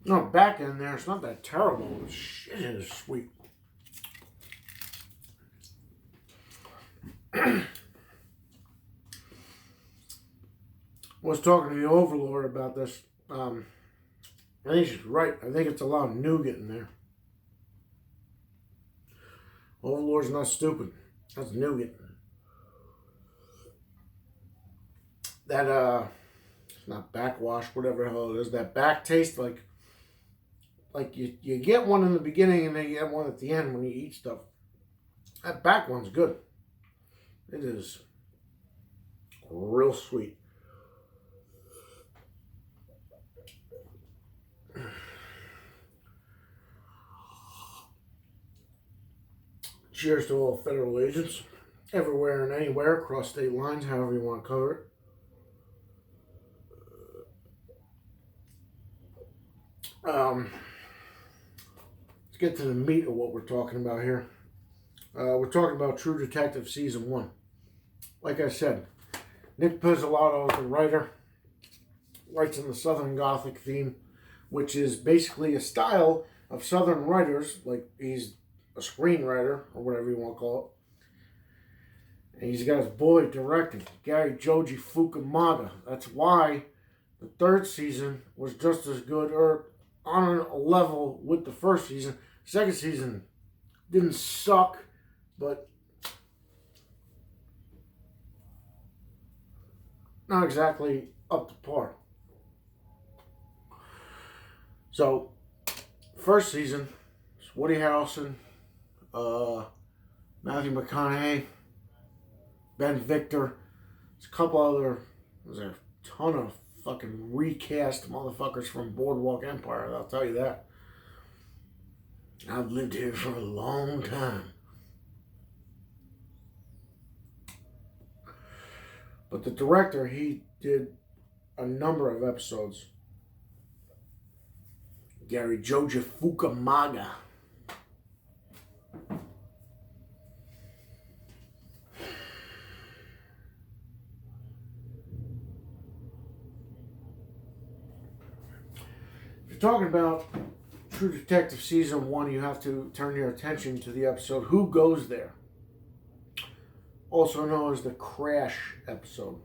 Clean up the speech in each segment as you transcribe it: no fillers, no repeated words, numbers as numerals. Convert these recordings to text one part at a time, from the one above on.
No, back in there, it's not that terrible. Shit is sweet. Was talking to the Overlord about this. I think she's right. I think it's a lot of nougat in there. Overlord's not stupid. That's nougat. That it's not backwash, whatever the hell it is. That back taste, like you get one in the beginning and then you get one at the end when you eat stuff. That back one's good. It is real sweet. Cheers to all federal agents, everywhere and anywhere, across state lines, however you want to cover it. Let's get to the meat of what we're talking about here. We're talking about True Detective Season 1. Like I said, Nick Pizzolatto is the writer, writes in the Southern Gothic theme, which is basically a style of Southern writers, like he's a screenwriter, or whatever you want to call it. And he's got his boy directing, Gary Joji Fukunaga. That's why the third season was just as good, or on a level with the first season. Second season didn't suck, but not exactly up to par. So, first season, it's Woody Harrelson, Matthew McConaughey, Ben Victor. There's a couple other, there's a ton of fucking recast motherfuckers from Boardwalk Empire, I'll tell you that. I've lived here for a long time. But the director, he did a number of episodes. Gary Joji Fukunaga. If you're talking about True Detective Season 1, you have to turn your attention to the episode Who Goes There? Also known as the Crash episode.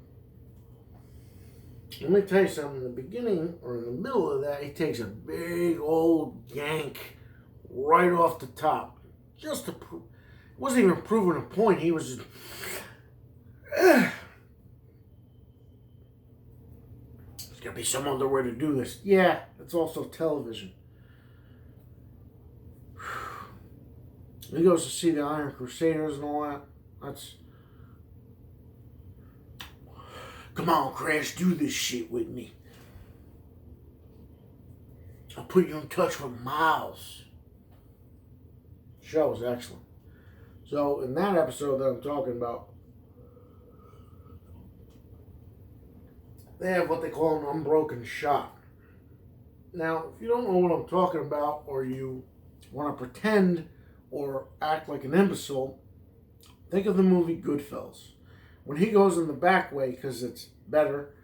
Let me tell you something. In the beginning, or in the middle of that, he takes a big old gank right off the top. Just to prove. It wasn't even proving a point. He was just... There's got to be some other way to do this. Yeah, it's also television. He goes to see the Iron Crusaders and all that. That's... Come on, Crash, do this shit with me. I'll put you in touch with Miles. The show was excellent. So, in that episode that I'm talking about, they have what they call an unbroken shot. Now, if you don't know what I'm talking about, or you want to pretend or act like an imbecile, think of the movie Goodfellas. When he goes in the back way, because it's better,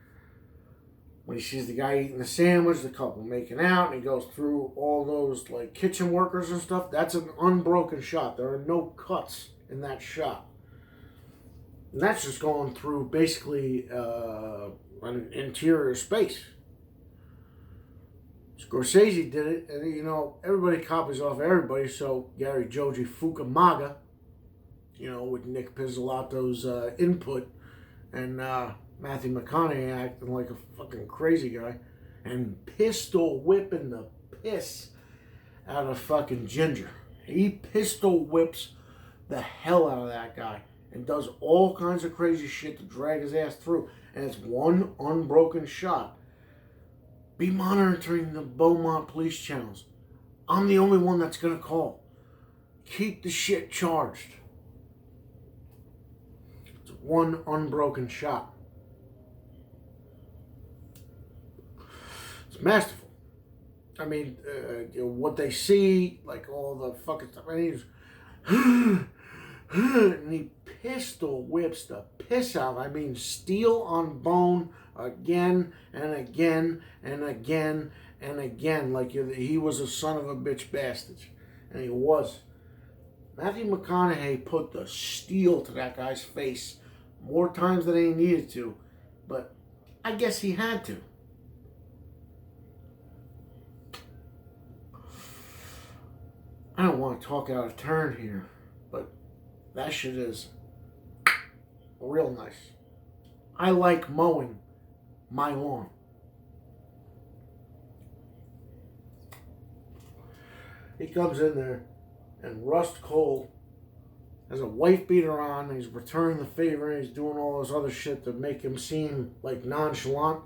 when he sees the guy eating the sandwich, the couple making out, and he goes through all those like kitchen workers and stuff, that's an unbroken shot. There are no cuts in that shot. And that's just going through basically an interior space. Scorsese did it, and you know, everybody copies off everybody, so Gary Joji Fukunaga, you know, with Nick Pizzolatto's input, and Matthew McConaughey acting like a fucking crazy guy, and pistol whipping the piss out of fucking Ginger. He pistol whips the hell out of that guy and does all kinds of crazy shit to drag his ass through, and it's one unbroken shot. Be monitoring the Beaumont police channels. I'm the only one that's gonna call. Keep the shit charged. One unbroken shot. It's masterful. I mean, you know, what they see, like all the fucking stuff. I mean, and he pistol whips the piss out. I mean, steel on bone again and again and again and again, like he was a son of a bitch bastard. And he was. Matthew McConaughey put the steel to that guy's face more times than he needed to, but I guess he had to. I don't want to talk out of turn here, but that shit is real nice. I like mowing my lawn. He comes in there, and Rust Cole has a wife beater on, and he's returning the favor, and he's doing all this other shit to make him seem like nonchalant.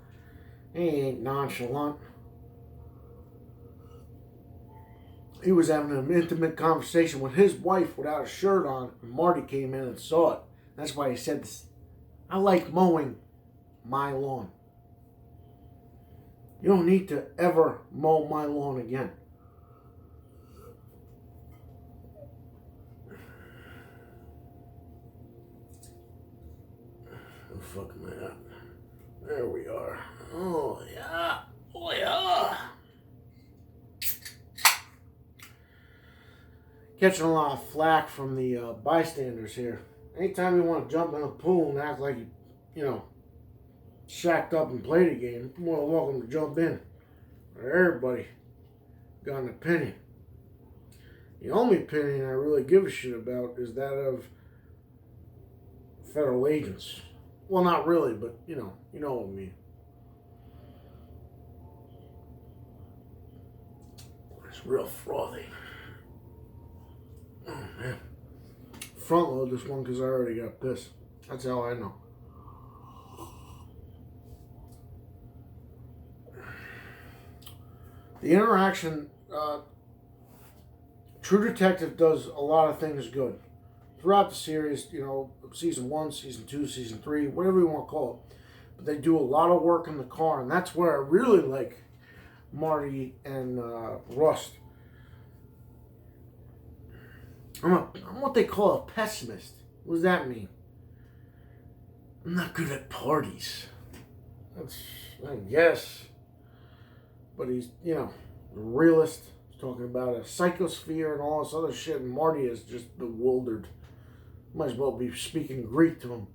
He ain't nonchalant. He was having an intimate conversation with his wife without a shirt on, and Marty came in and saw it. That's why he said this. I like mowing my lawn. You don't need to ever mow my lawn again. Where the fuck am I at? There we are. Oh, yeah. Oh, yeah. Catching a lot of flack from the bystanders here. Anytime you want to jump in a pool and act like you shacked up and played a game, you're more than welcome to jump in. Everybody got an opinion. The only opinion I really give a shit about is that of federal agents. Well, not really, but you know what I mean. It's real frothy. Oh, man. Front load this one because I already got pissed. That's how I know. The interaction, True Detective does a lot of things good. Throughout the series, season 1, season 2, season 3, whatever you want to call it. But they do a lot of work in the car, and that's where I really like Marty and Rust. I'm what they call a pessimist. What does that mean? I'm not good at parties. That's, I guess. But he's, a realist. He's talking about a psychosphere and all this other shit, and Marty is just bewildered. Might as well be speaking Greek to him.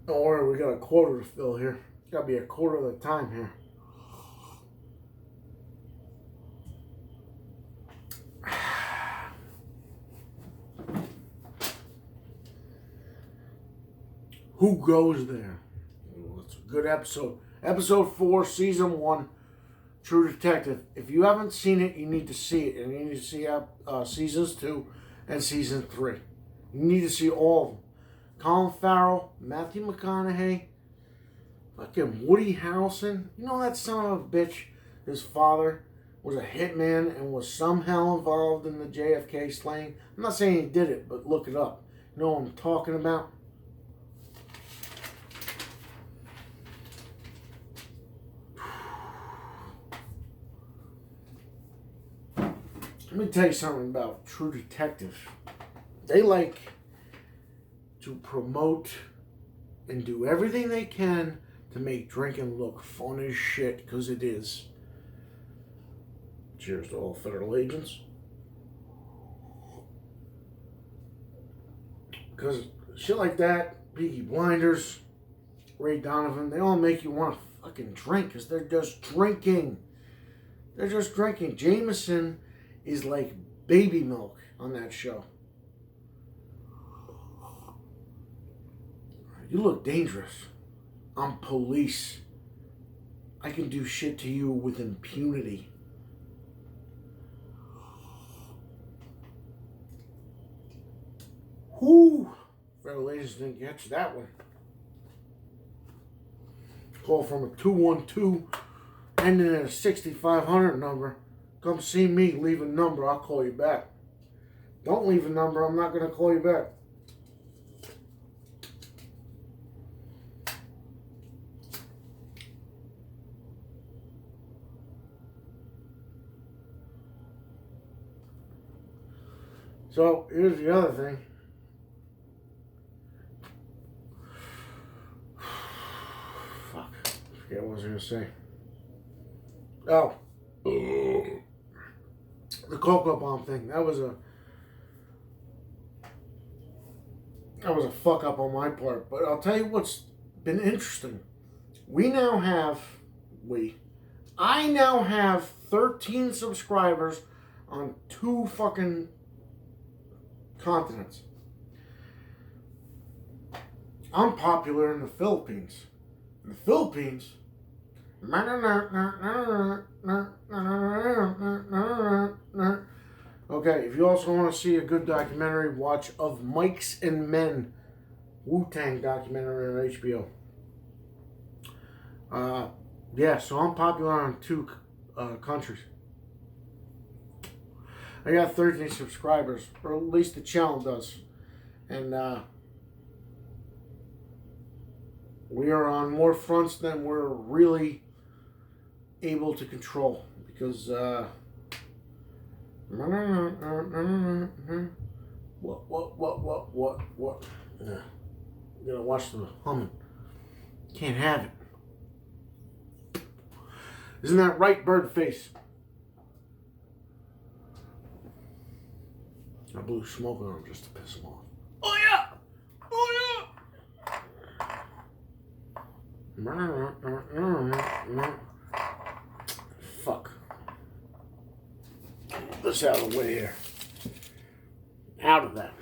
Don't worry, we got a quarter to fill here. It's got to be a quarter of the time here. Who goes there? Well, it's a good episode. Episode 4, Season 1, True Detective. If you haven't seen it, you need to see it. And you need to see Seasons 2 and Season 3. You need to see all of them. Colin Farrell, Matthew McConaughey, fucking Woody Harrelson. You know that son of a bitch? His father was a hitman and was somehow involved in the JFK slaying. I'm not saying he did it, but look it up. You know what I'm talking about? Let me tell you something about True Detective. They like to promote and do everything they can to make drinking look fun as shit, because it is. Cheers to all federal agents. Because shit like that, Peaky Blinders, Ray Donovan, they all make you want to fucking drink because they're just drinking. They're just drinking. Jameson is like baby milk on that show. You look dangerous. I'm police. I can do shit to you with impunity. Whoo! Federal agents didn't catch that one. Call from a 212 ending in a 6500 number. Come see me, leave a number, I'll call you back. Don't leave a number, I'm not going to call you back. So, here's the other thing. forget what I was going to say. Oh. The Cocoa Bomb thing. That was a fuck up on my part. But I'll tell you what's been interesting. I now have 13 subscribers on 2 fucking continents. I'm popular in the Philippines. In the Philippines, okay, if you also want to see a good documentary, watch Of Mics and Men, Wu-Tang documentary on HBO. Yeah, so I'm popular on 2 countries. I got 13 subscribers, or at least the channel does. And we are on more fronts than we're really able to control. Because, what? Yeah. You gotta watch the humming. Can't have it. Isn't that right, Birdface? I blew smoke on him just to piss him off. Oh yeah! Oh yeah! Fuck. Get this out of the way here. Out of that.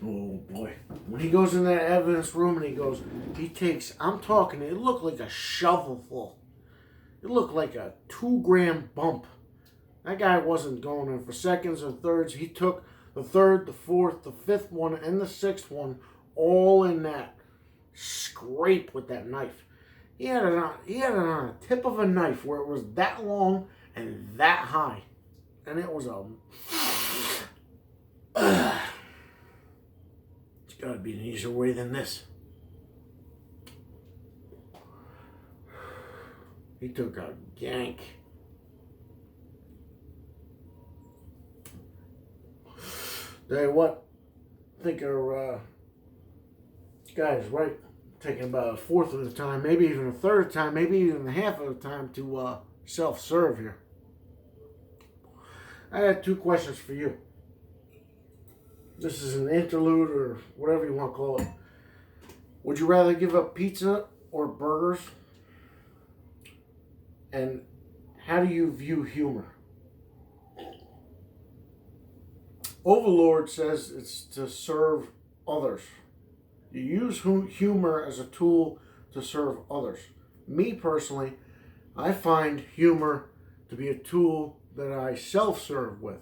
Oh boy. When he goes in that evidence room and I'm talking, it looked like a shovelful. It looked like a 2-gram bump. That guy wasn't going in for seconds or thirds. He took the 3rd, the 4th, the 5th one, and the 6th one all in that scrape with that knife. He had it on a tip of a knife where it was that long and that high. And it was it's got to be an easier way than this. He took a yank. Tell you what, I think our guy's right. Taking about a 1/4 of the time, maybe even a 1/3 of the time, maybe even a half of the time to self-serve here. I had 2 questions for you. This is an interlude or whatever you want to call it. Would you rather give up pizza or burgers? And how do you view humor? Overlord says it's to serve others. You use humor as a tool to serve others. Me personally, I find humor to be a tool that I self-serve with.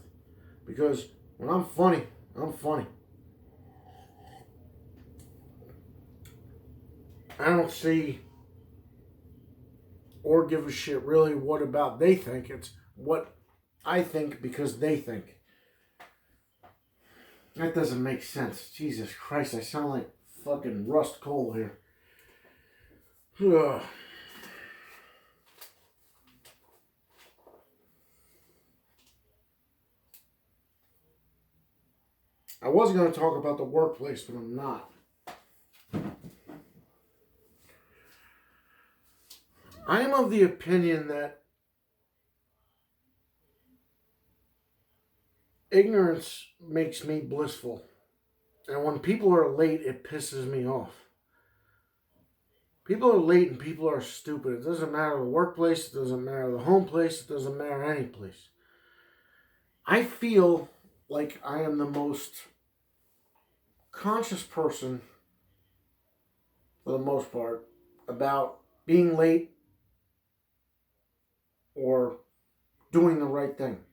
Because when I'm funny, I'm funny. I don't see or give a shit really what about they think. It's what I think because they think. That doesn't make sense. Jesus Christ, I sound like fucking Rust Cole here. Ugh. I was going to talk about the workplace, but I'm not. I am of the opinion that ignorance makes me blissful. And when people are late, it pisses me off. People are late and people are stupid. It doesn't matter the workplace, it doesn't matter the home place, it doesn't matter any place. I feel like I am the most conscious person, for the most part, about being late or doing the right thing.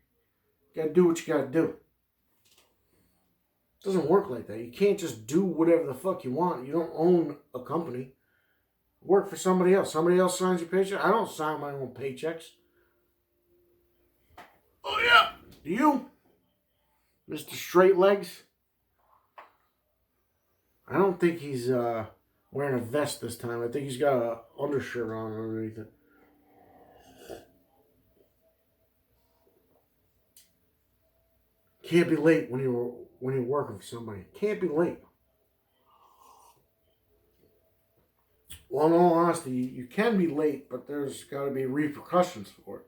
You gotta do what you gotta do. It doesn't work like that. You can't just do whatever the fuck you want. You don't own a company. Work for somebody else. Somebody else signs your paycheck. I don't sign my own paychecks. Oh yeah. Do you? Mr. Straight Legs? I don't think he's wearing a vest this time. I think he's got an undershirt on underneath it. Can't be late when you're working for somebody. Can't be late. Well, in all honesty, you can be late, but there's got to be repercussions for it.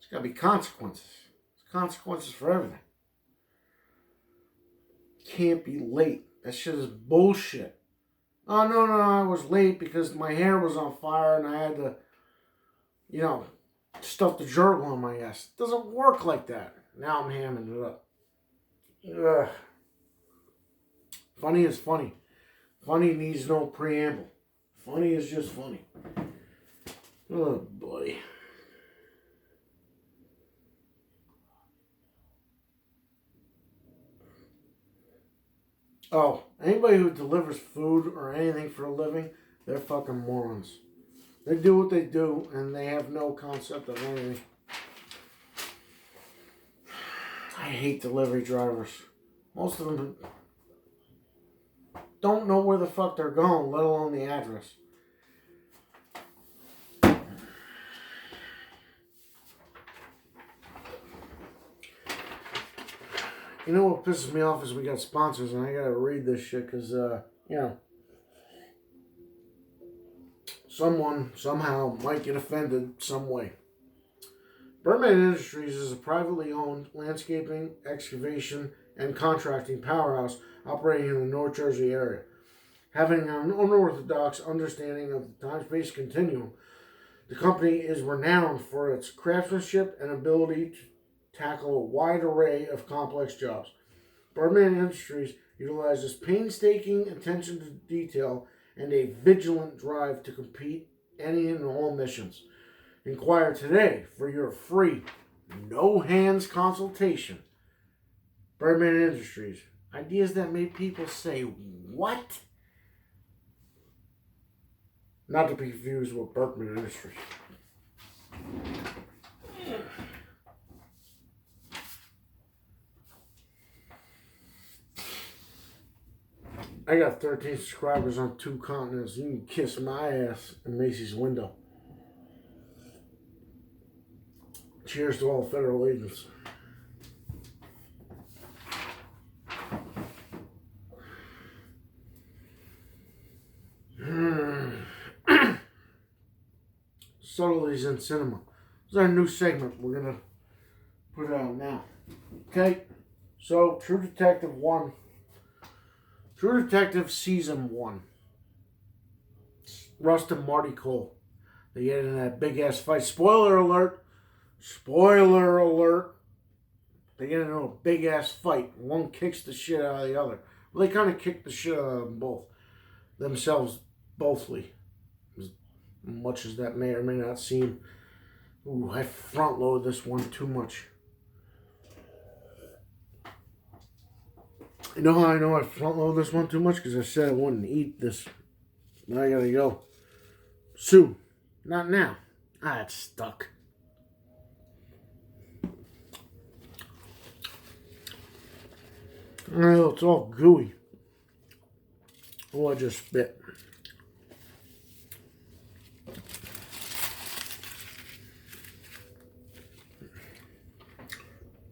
There's got to be consequences. There's consequences for everything. Can't be late. That shit is bullshit. Oh, no, I was late because my hair was on fire and I had to, stuff the gerbil on my ass. It doesn't work like that. Now I'm hamming it up. Ugh. Funny is funny. Funny needs no preamble. Funny is just funny. Oh, boy. Oh, anybody who delivers food or anything for a living, they're fucking morons. They do what they do, and they have no concept of anything. I hate delivery drivers. Most of them don't know where the fuck they're going, let alone the address. You know what pisses me off is we got sponsors, and I gotta read this shit because, someone somehow might get offended some way. Birdman Industries is a privately owned landscaping, excavation, and contracting powerhouse operating in the North Jersey area. Having an unorthodox understanding of the time-space continuum, the company is renowned for its craftsmanship and ability to tackle a wide array of complex jobs. Birdman Industries utilizes painstaking attention to detail and a vigilant drive to complete any and all missions. Inquire today for your free, no-hands consultation. Birdman Industries. Ideas that made people say, what? Not to be confused with Berkman Industries. I got 13 subscribers on 2 continents. You can kiss my ass in Macy's window. Cheers to all federal agents. Subtleties in cinema. This is our new segment. We're going to put it out now. Okay? So, True Detective 1. True Detective Season 1. Rust and Marty Cole. They get in that big-ass fight. Spoiler alert. Spoiler alert. They get into a big-ass fight. One kicks the shit out of the other. Well, they kind of kick the shit out of them both. Themselves, bothly. As much as that may or may not seem. Ooh, I front-loaded this one too much. You know how I know I front-loaded this one too much? Because I said I wouldn't eat this. But I gotta go. Soon. Not now. It's stuck. Oh, it's all gooey. Oh, I just spit.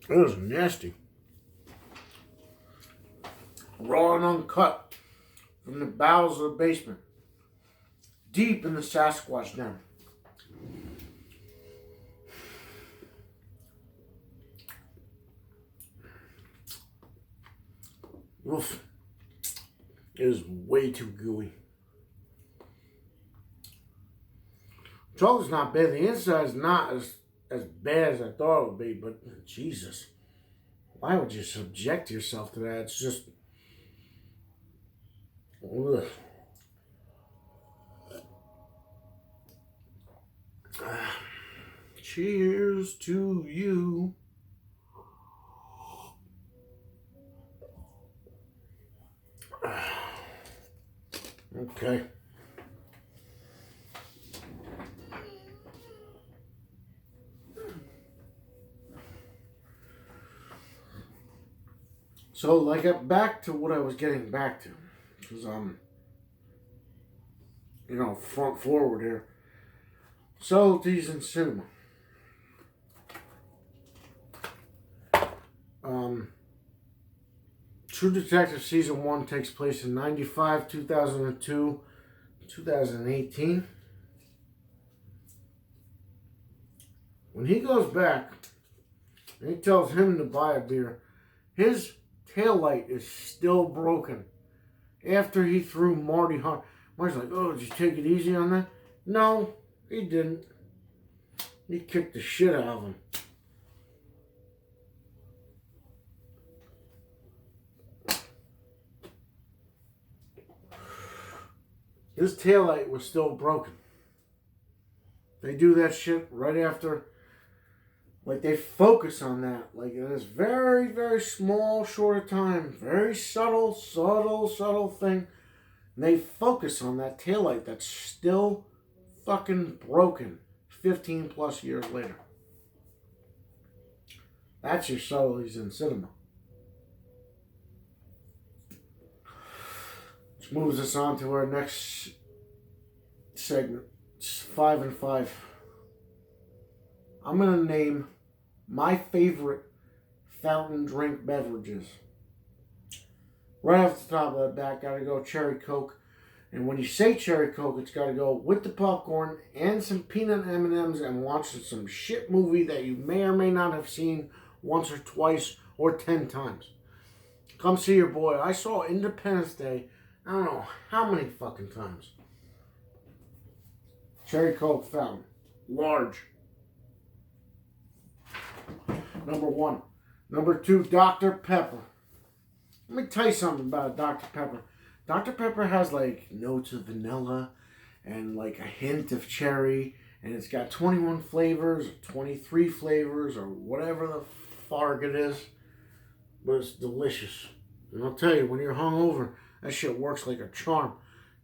It was nasty. Raw and uncut from the bowels of the basement. Deep in the Sasquatch den. Oof. It is way too gooey. Chocolate's not bad. The inside's not as bad as I thought it would be, but Jesus. Why would you subject yourself to that? It's just... Ugh. Cheers to you. Okay. So, like, back to what I was getting back to. Because front forward here. Subtleties in cinema. True Detective Season 1 takes place in 95, 2002, 2018. When he goes back and he tells him to buy a beer, his taillight is still broken. After he threw Marty hard. Marty's like, oh, did you take it easy on that? No, he didn't. He kicked the shit out of him. His taillight was still broken. They do that shit right after. Like, they focus on that. Like, in this very, very small, short of time. Very subtle thing. And they focus on that taillight that's still fucking broken 15 plus years later. That's your subtleties in cinema. Which moves us on to our next segment. It's 5 and 5. I'm going to name my favorite fountain drink beverages. Right off the top of the bat, got to go cherry Coke. And when you say cherry Coke, it's got to go with the popcorn and some peanut M&Ms and watch some shit movie that you may or may not have seen once or twice or 10 times. Come see your boy. I saw Independence Day, I don't know how many fucking times. Cherry Coke fountain. Large. Number 1. Number 2, Dr. Pepper. Let me tell you something about Dr. Pepper. Dr. Pepper has like notes of vanilla and like a hint of cherry. And it's got 21 flavors, or 23 flavors, or whatever the farg it is. But it's delicious. And I'll tell you, when you're hungover, that shit works like a charm.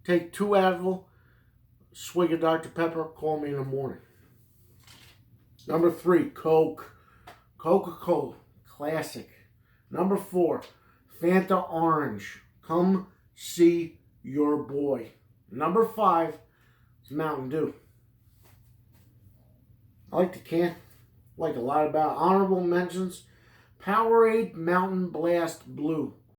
Take 2 Advil, swig of Dr. Pepper, call me in the morning. Number 3, Coke. Coca-Cola. Classic. Number 4, Fanta Orange. Come see your boy. Number 5 is Mountain Dew. I like the can. Like a lot about honorable mentions. Powerade Mountain Blast Blue.